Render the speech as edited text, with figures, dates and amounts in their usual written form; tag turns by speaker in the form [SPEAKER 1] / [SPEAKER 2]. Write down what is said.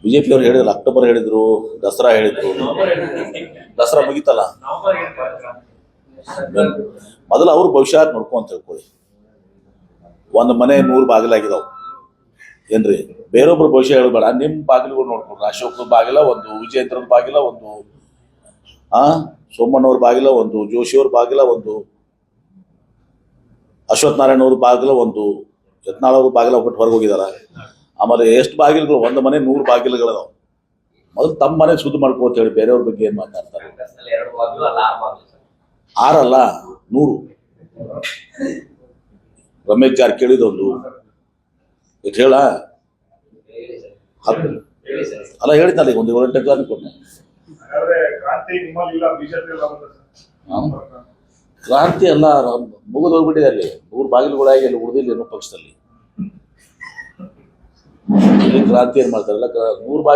[SPEAKER 1] BJP ಅವ್ರು ಹೇಳಿದ್ರು, October ಹೇಳಿದ್ರು, ದಸರಾ ಹೇಳಿದ್ರು. ದಸರಾ ಮುಗಿತಲ್ಲ, ಮೊದಲು ಅವ್ರ ಭವಿಷ್ಯ ನೋಡ್ಕೊಂತ ತಿಳ್ಕೊಳ್ಳಿ. ಒಂದು ಮನೆ 100 ಬಾಗಿಲಾಗಿದಾವ್ ಏನ್ರಿ, ಬೇರೊಬ್ರು ಭವಿಷ್ಯ ಹೇಳ್ಬೇಡ. ನಿಮ್ ಬಾಗಿಲುಗಳು ನೋಡ್ಕೊಂಡ್ರೆ ಅಶೋಕದ ಬಾಗಿಲ ಒಂದು, ವಿಜಯೇಂದ್ರದ ಬಾಗಿಲ ಒಂದು, ಸೋಮಣ್ಣವ್ರ ಬಾಗಿಲ ಒಂದು, ಜೋಶಿಯವ್ರ ಬಾಗಿಲ ಒಂದು, ಅಶ್ವಥ್ ನಾರಾಯಣ ಅವ್ರ ಬಾಗಿಲ ಒಂದು, ಯತ್ನಾಳ್ ಅವ್ರ ಬಾಗಿಲ ಬಿಟ್ಟು ಹೊರಗೆ ಹೋಗಿದಾರ. ಆಮೇಲೆ ಎಷ್ಟು ಬಾಗಿಲುಗಳು, ಒಂದು ಮನೆ 100 ಬಾಗಿಲುಗಳದಾವ. ಮೊದಲು ತಮ್ಮ ಮನೆ ಶುದ್ಧ ಮಾಡ್ಕೋತ ಹೇಳಿ ಬೇರೆಯವ್ರ ಬಗ್ಗೆ ಏನ್ ಮಾತಾಡ್ತಾರೆ. 6 ಅಲ್ಲ 100. ರಮೇಶ್ ಜಾರಕಿಹೊಳಿದೊಂದು ಇಟ್ ಹೇಳ ಅಲ್ಲ ಹೇಳಿದ್ನಲ್ಲ, ಈಗ ಒಂದು 7 ಗಂಟೆ ಕೊಟ್ಟೆ. ಕ್ರಾಂತಿ ಎಲ್ಲ ಮುಗಿದು ಹೋಗ್ಬಿಟ್ಟಿದೆ. ಅಲ್ಲಿ 100 ಬಾಗಿಲುಗಳಾಗಿ ಅಲ್ಲಿ ಉಳಿದಿಲ್ಲ ಏನೋ ಪಕ್ಷದಲ್ಲಿ. ಕ್ರಾಂತಿ ಏನ್ ಮಾಡ್ತಾರಲ್ಲ, 100 ಬಾಗಿಲು